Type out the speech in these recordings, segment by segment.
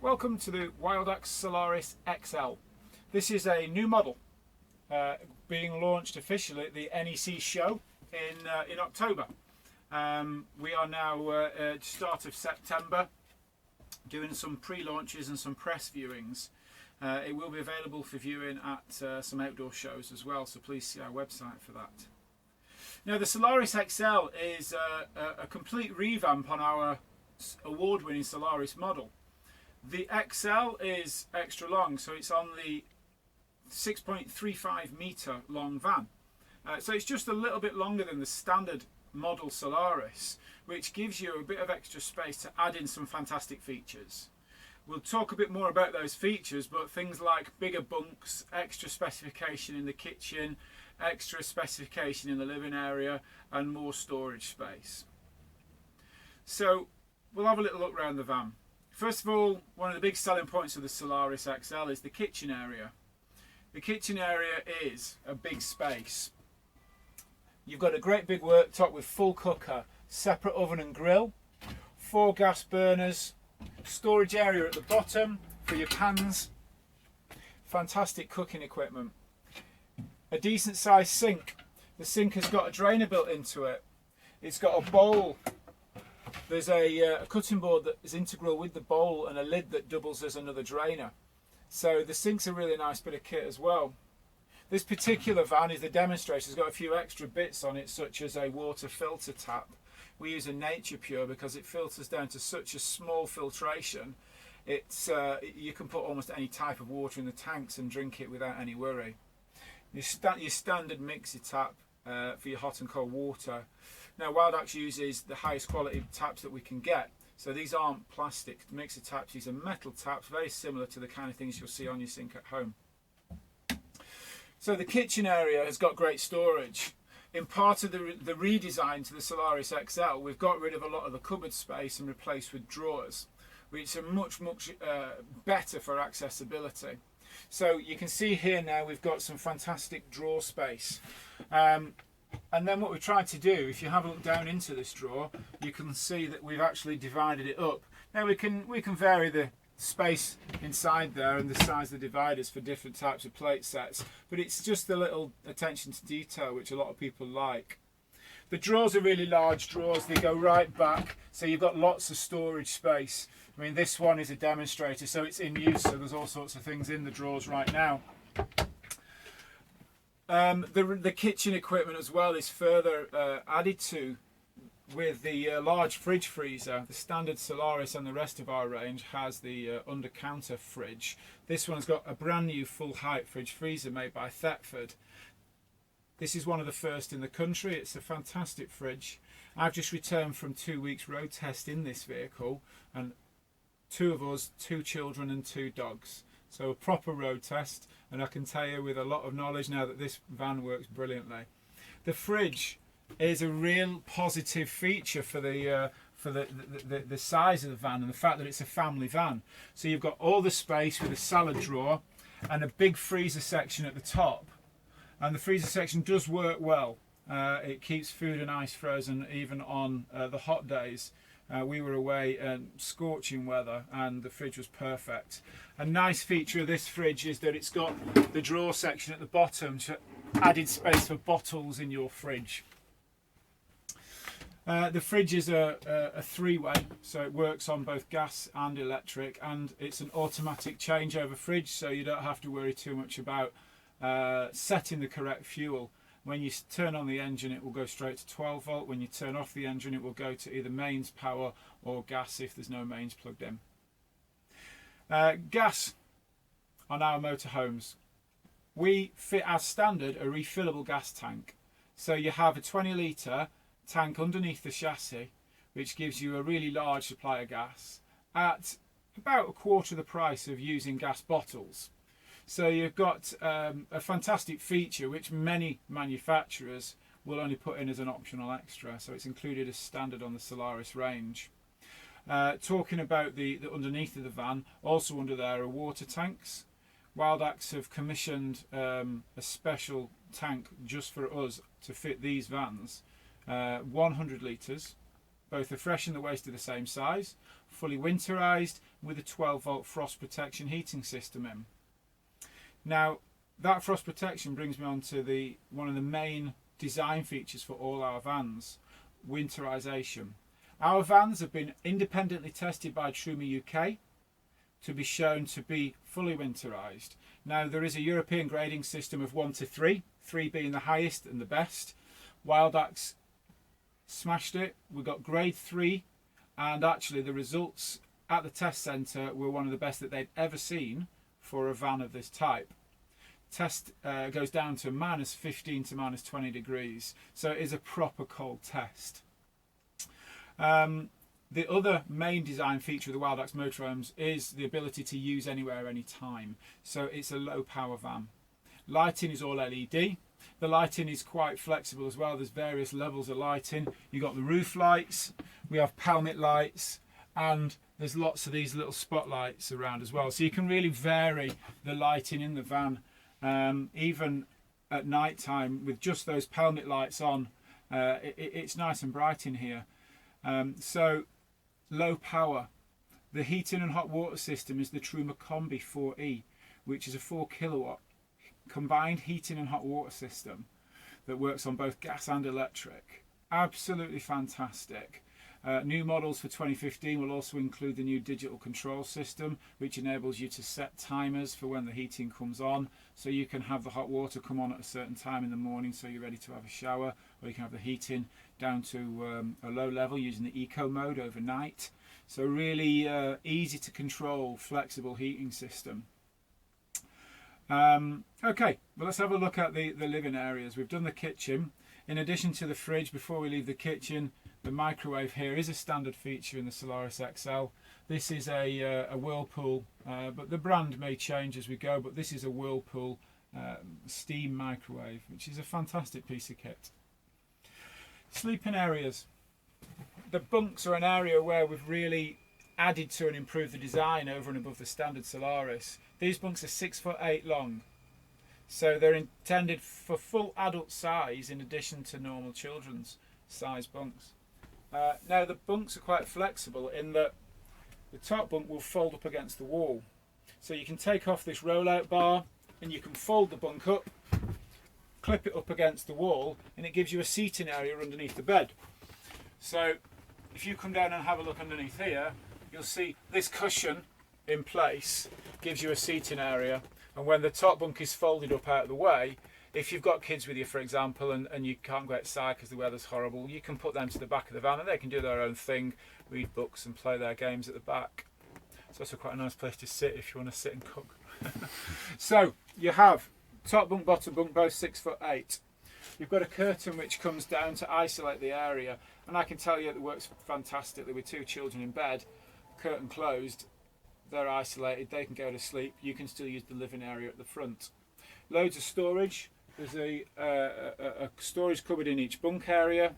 Welcome to the WildAx Solaris XL. This is a new model being launched officially at the NEC show in October. We are now at the start of September doing some pre-launches and some press viewings. It will be available for viewing at some outdoor shows as well, so please see our website for that. Now, the Solaris XL is a complete revamp on our award-winning Solaris model. The XL is extra long, so it's on the 6.35 metre long van. So it's just a little bit longer than the standard model Solaris, which gives you a bit of extra space to add in some fantastic features. We'll talk a bit more about those features, but things like bigger bunks, extra specification in the kitchen, extra specification in the living area, and more storage space. So we'll have a little look around the van. First of all, one of the big selling points of the Solaris XL is the kitchen area. The kitchen area is a big space. You've got a great big worktop with full cooker, separate oven and grill, 4 gas burners, storage area at the bottom for your pans, fantastic cooking equipment, a decent sized sink. The sink has got a drainer built into it. It's got a bowl. There's a cutting board that is integral with the bowl and a lid that doubles as another drainer. So the sink's a really nice bit of kit as well. This particular van is the demonstrator. It's got a few extra bits on it, such as a water filter tap. We use a Nature Pure because it filters down to such a small filtration. You can put almost any type of water in the tanks and drink it without any worry. Your standard mixer tap for your hot and cold water. Now, WildAx uses the highest quality taps that we can get. So these aren't plastic mixer taps, these are metal taps, very similar to the kind of things you'll see on your sink at home. So the kitchen area has got great storage. In part of the redesign to the Solaris XL, we've got rid of a lot of the cupboard space and replaced with drawers, which are much better for accessibility. So you can see here now we've got some fantastic drawer space. And then what we're trying to do, if you have a look down into this drawer, you can see that we've actually divided it up. Now we can vary the space inside there and the size of the dividers for different types of plate sets, but it's just the little attention to detail which a lot of people like. The drawers are really large drawers, they go right back, so you've got lots of storage space. I mean, this one is a demonstrator, so it's in use, so there's all sorts of things in the drawers right now. The kitchen equipment as well is further added to with the large fridge freezer. The standard Solaris and the rest of our range has the under counter fridge. This one's got a brand new full height fridge freezer made by Thetford. This is one of the first in the country. It's a fantastic fridge. I've just returned from 2 weeks road test in this vehicle, and 2 of us, 2 children and 2 dogs. So a proper road test, and I can tell you with a lot of knowledge now that this van works brilliantly. The fridge is a real positive feature for the size of the van and the fact that it's a family van. So you've got all the space with a salad drawer and a big freezer section at the top. And the freezer section does work well. It keeps food and ice frozen even on the hot days. We were away in scorching weather and the fridge was perfect. A nice feature of this fridge is that it's got the drawer section at the bottom to added space for bottles in your fridge. The fridge is a 3-way, so it works on both gas and electric, and it's an automatic changeover fridge, so you don't have to worry too much about setting the correct fuel. When you turn on the engine, it will go straight to 12 volt. When you turn off the engine, it will go to either mains power or gas if there's no mains plugged in. Gas on our motorhomes. We fit as standard a refillable gas tank. So you have a 20 litre tank underneath the chassis, which gives you a really large supply of gas at about a quarter the price of using gas bottles. So you've got a fantastic feature which many manufacturers will only put in as an optional extra, so it's included as standard on the Solaris range. Talking about the underneath of the van, also under there are water tanks. WildAx have commissioned a special tank just for us to fit these vans, 100 litres, Both the fresh and the waste are the same size, fully winterized with a 12-volt frost protection heating system in. Now, that frost protection brings me on to one of the main design features for all our vans, winterization. Our vans have been independently tested by Truma UK to be shown to be fully winterized. Now, there is a European grading system of 1 to 3, 3 being the highest and the best. WildAx smashed it. We got grade 3, and actually the results at the test centre were one of the best that they'd ever seen for a van of this type. Test goes down to -15 to -20 degrees, so it is a proper cold test. The other main design feature of the WildAx motorhomes is the ability to use anywhere, anytime. So it's a low power van. Lighting is all LED. The lighting is quite flexible as well. There's various levels of lighting. You've got the roof lights, we have pelmet lights, and there's lots of these little spotlights around as well. So you can really vary the lighting in the van, even at night time with just those pelmet lights on. It's nice and bright in here. So low power. The heating and hot water system is the Truma Combi 4E, which is a 4 kilowatt combined heating and hot water system that works on both gas and electric. Absolutely fantastic. New models for 2015 will also include the new digital control system, which enables you to set timers for when the heating comes on, so you can have the hot water come on at a certain time in the morning so you're ready to have a shower, or you can have the heating down to a low level using the eco mode overnight. So really easy to control, flexible heating system. Okay, well, let's have a look at the living areas. We've done the kitchen. In addition to the fridge, before we leave the kitchen, the microwave here is a standard feature in the Solaris XL. This is a Whirlpool, but the brand may change as we go, but this is a Whirlpool steam microwave, which is a fantastic piece of kit. Sleeping areas. The bunks are an area where we've really added to and improved the design over and above the standard Solaris. These bunks are 6'8" long, so they're intended for full adult size in addition to normal children's size bunks. Now the bunks are quite flexible in that the top bunk will fold up against the wall, so you can take off this rollout bar and you can fold the bunk up, clip it up against the wall, and it gives you a seating area underneath the bed. So if you come down and have a look underneath here, you'll see this cushion in place gives you a seating area, and when the top bunk is folded up out of the way, if you've got kids with you, for example, and you can't go outside because the weather's horrible, you can put them to the back of the van and they can do their own thing, read books and play their games at the back. It's also quite a nice place to sit if you want to sit and cook. So you have top bunk, bottom bunk, both 6'8". You've got a curtain which comes down to isolate the area, and I can tell you it works fantastically with 2 children in bed, curtain closed, they're isolated, they can go to sleep, you can still use the living area at the front. Loads of storage. There's a storage cupboard in each bunk area,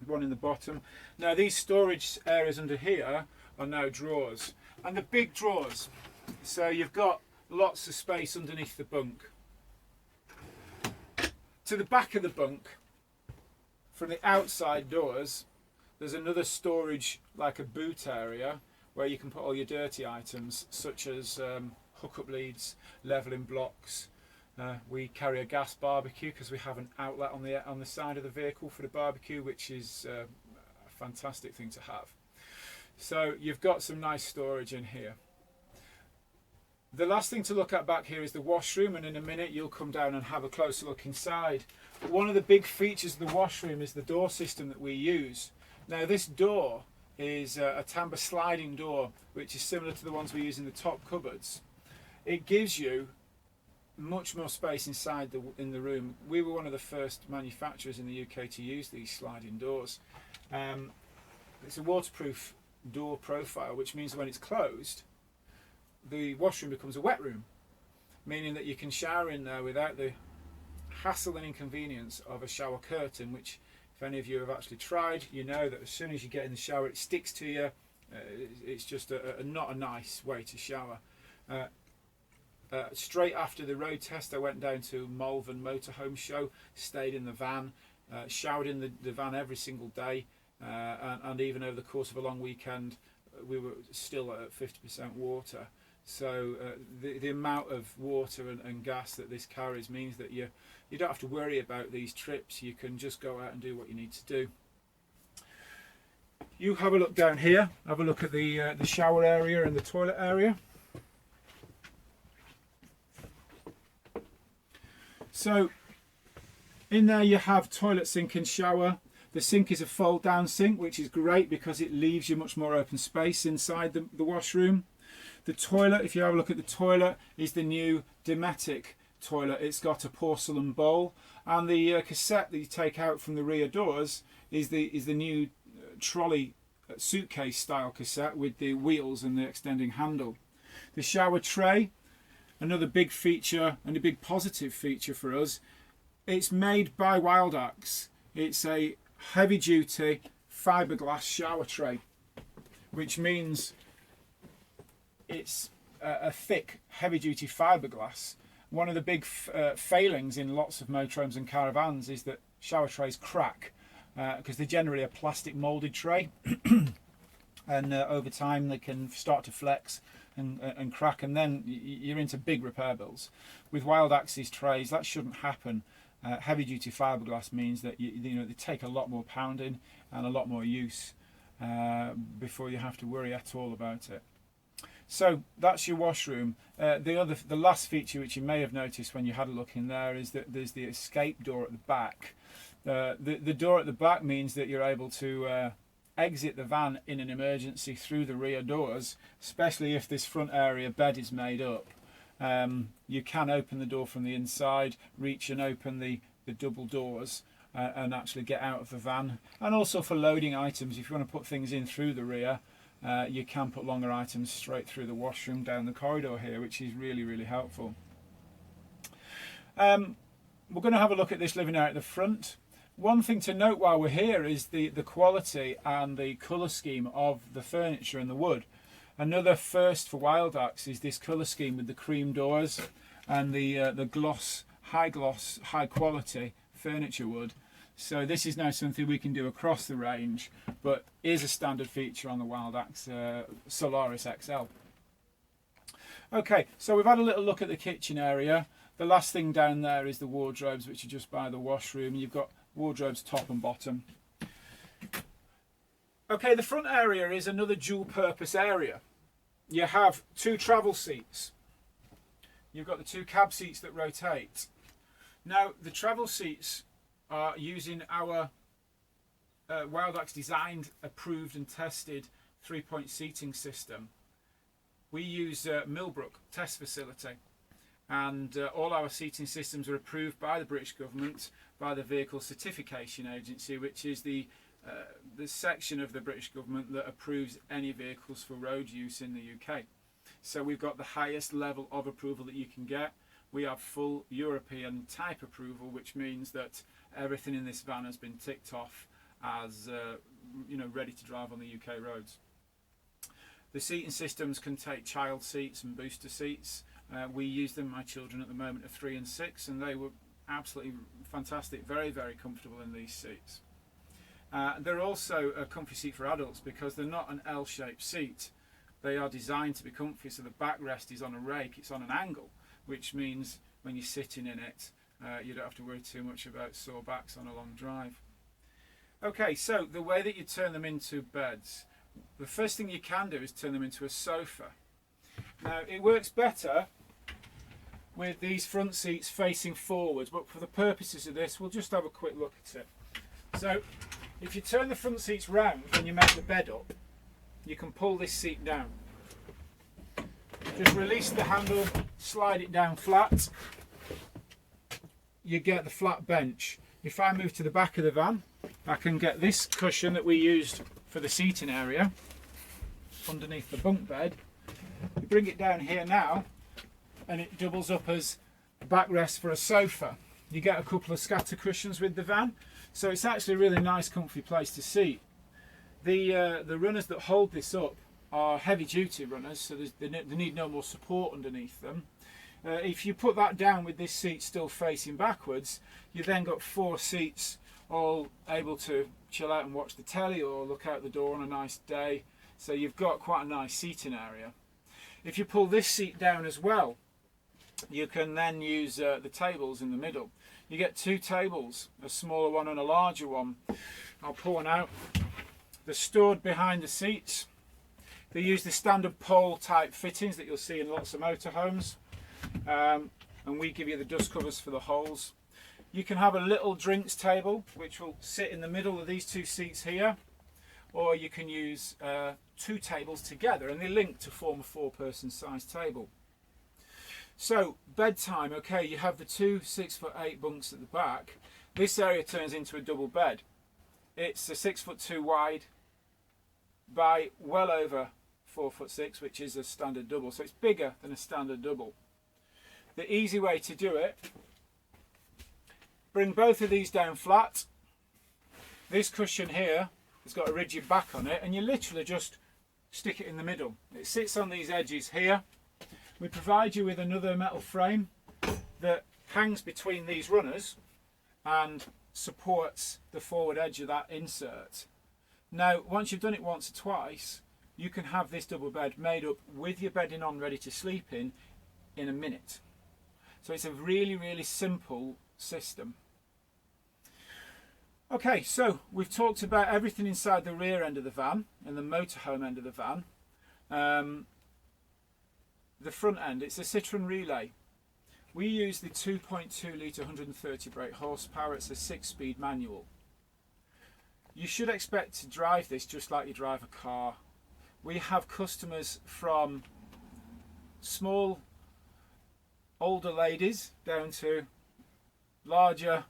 one in the bottom. Now these storage areas under here are now drawers, and the big drawers, so you've got lots of space underneath the bunk. To the back of the bunk, from the outside doors, there's another storage, like a boot area, where you can put all your dirty items, such as hookup leads, levelling blocks. We carry a gas barbecue because we have an outlet on the side of the vehicle for the barbecue, which is a fantastic thing to have. So you've got some nice storage in here. The last thing to look at back here is the washroom, and in a minute you'll come down and have a closer look inside. But one of the big features of the washroom is the door system that we use. Now this door is a Tamper sliding door, which is similar to the ones we use in the top cupboards. It gives you much more space inside in the room. We were one of the first manufacturers in the UK to use these sliding doors. It's a waterproof door profile, which means when it's closed, the washroom becomes a wet room, meaning that you can shower in there without the hassle and inconvenience of a shower curtain, which if any of you have actually tried, you know that as soon as you get in the shower it sticks to you. It's just not a nice way to shower. Straight after the road test I went down to Malvern Motorhome Show, stayed in the van, showered in the van every single day. and even over the course of a long weekend we were still at 50% water. So the amount of water and gas that this carries means that you don't have to worry about these trips. You can just go out and do what you need to do. You have a look down here, have a look at the shower area and the toilet area. So in there you have toilet, sink and shower. The sink is a fold down sink, which is great because it leaves you much more open space inside the washroom. The toilet, if you have a look at the toilet, is the new Dometic toilet. It's got a porcelain bowl, and the cassette that you take out from the rear doors is the new trolley suitcase style cassette with the wheels and the extending handle. The shower tray, another big feature and a big positive feature for us. It's made by WildAx. It's a heavy duty fiberglass shower tray, which means it's a thick heavy duty fiberglass. One of the big failings in lots of motorhomes and caravans is that shower trays crack because they're generally a plastic moulded tray and over time they can start to flex and crack, and then you're into big repair bills. With WildAx's trays that shouldn't happen. Heavy duty fiberglass means that you know they take a lot more pounding and a lot more use before you have to worry at all about it. So that's your washroom. The last feature which you may have noticed when you had a look in there is that there's the escape door at the back. The door at the back means that you're able to exit the van in an emergency through the rear doors, especially if this front area bed is made up. You can open the door from the inside, reach and open the double doors and actually get out of the van. And also for loading items, if you want to put things in through the rear, you can put longer items straight through the washroom down the corridor here, which is really, really helpful. We're going to have a look at this living area at the front. One thing to note while we're here is the quality and the colour scheme of the furniture and the wood. Another first for WildAx is this colour scheme with the cream doors and the gloss, high quality furniture wood. So this is now something we can do across the range, but is a standard feature on the WildAx Solaris XL. Okay, so we've had a little look at the kitchen area. The last thing down there is the wardrobes, which are just by the washroom. You've got wardrobes top and bottom. Okay, the front area is another dual purpose area. You have two travel seats. You've got the two cab seats that rotate. Now the travel seats are using our WildAx designed, approved and tested 3-point seating system. We use Millbrook test facility, and all our seating systems are approved by the British government, by the Vehicle Certification Agency, which is the section of the British government that approves any vehicles for road use in the UK. So we've got the highest level of approval that you can get. We have full European type approval, which means that everything in this van has been ticked off as ready to drive on the UK roads. The seating systems can take child seats and booster seats. We use them. My children at the moment are 3 and 6, and they were absolutely fantastic, very, very comfortable in these seats. They're also a comfy seat for adults because they're not an L-shaped seat. They are designed to be comfy, so the backrest is on a rake, it's on an angle, which means when you're sitting in it, you don't have to worry too much about sore backs on a long drive. Okay, so the way that you turn them into beds, the first thing you can do is turn them into a sofa. Now it works better with these front seats facing forwards, but for the purposes of this we'll just have a quick look at it. So if you turn the front seats round when you make the bed up, you can pull this seat down. Just release the handle, slide it down flat, you get the flat bench. If I move to the back of the van, I can get this cushion that we used for the seating area underneath the bunk bed. You bring it down here now and it doubles up as a backrest for a sofa. You get a couple of scatter cushions with the van, so it's actually a really nice comfy place to seat. The runners that hold this up are heavy duty runners, so they need no more support underneath them. If you put that down with this seat still facing backwards, you then got 4 seats all able to chill out and watch the telly or look out the door on a nice day. So you've got quite a nice seating area. If you pull this seat down as well, you can then use the tables in the middle. You get two tables, a smaller one and a larger one. I'll pull one out. They're stored behind the seats. They use the standard pole type fittings that you'll see in lots of motorhomes, and we give you the dust covers for the holes. You can have a little drinks table which will sit in the middle of these two seats here, or you can use two tables together and they link to form a 4-person size table. So bedtime, okay, you have the two 6'8" bunks at the back. This area turns into a double bed. It's a 6'2" wide by well over 4'6", which is a standard double, so it's bigger than a standard double. The easy way to do it, bring both of these down flat. This cushion here has got a rigid back on it, and you literally just stick it in the middle. It sits on these edges here. We provide you with another metal frame that hangs between these runners and supports the forward edge of that insert. Now, once you've done it once or twice, you can have this double bed made up with your bedding on ready to sleep in a minute. So it's a really, really simple system. Okay, so we've talked about everything inside the rear end of the van and the motorhome end of the van. The front end, it's a Citroen Relay. We use the 2.2 litre 130 brake horsepower. It's a 6-speed manual. You should expect to drive this just like you drive a car. We have customers from small older ladies down to larger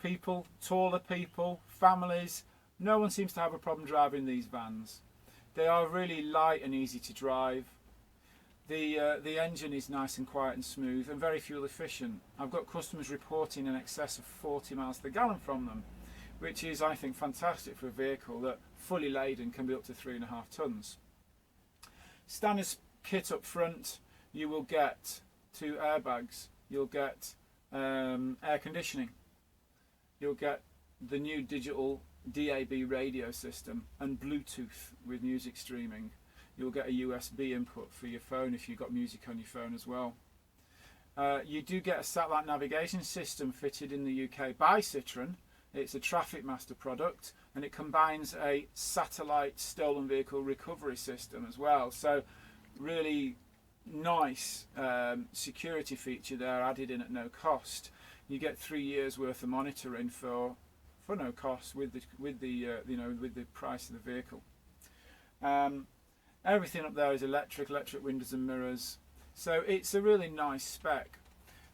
people, taller people, families. No one seems to have a problem driving these vans. They are really light and easy to drive. The engine is nice and quiet and smooth and very fuel efficient. I've got customers reporting in excess of 40 miles per gallon from them, which is, I think, fantastic for a vehicle that fully laden can be up to 3.5 tons. Standard kit up front, you will get 2 airbags, you'll get air conditioning, you'll get the new digital DAB radio system and Bluetooth with music streaming. You'll get a USB input for your phone if you've got music on your phone as well. You do get a satellite navigation system fitted in the UK by Citroen. It's a Traffic Master product, and it combines a satellite stolen vehicle recovery system as well. So really nice security feature there added in at no cost. You get 3 years worth of monitoring for no cost with the price of the vehicle. Everything up there is electric windows and mirrors. So it's a really nice spec.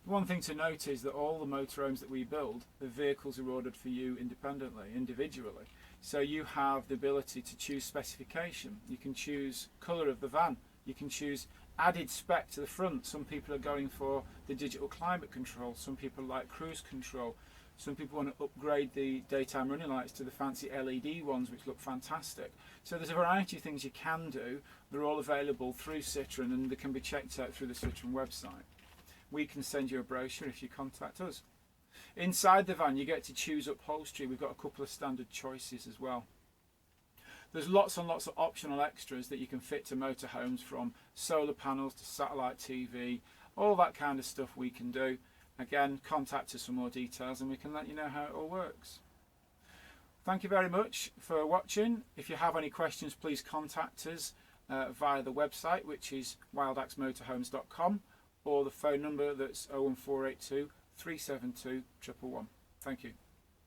One thing to note is that all the motorhomes that we build, the vehicles are ordered for you individually. So you have the ability to choose specification. You can choose colour of the van. You can choose added spec to the front. Some people are going for the digital climate control. Some people like cruise control. Some people want to upgrade the daytime running lights to the fancy LED ones, which look fantastic. So there's a variety of things you can do. They're all available through Citroen, and they can be checked out through the Citroen website. We can send you a brochure if you contact us. Inside the van, you get to choose upholstery. We've got a couple of standard choices as well. There's lots and lots of optional extras that you can fit to motorhomes, from solar panels to satellite TV, all that kind of stuff we can do. Again, contact us for more details and we can let you know how it all works. Thank you very much for watching. If you have any questions, please contact us via the website, which is wildaxmotorhomes.com, or the phone number that's 01482 372 111. Thank you.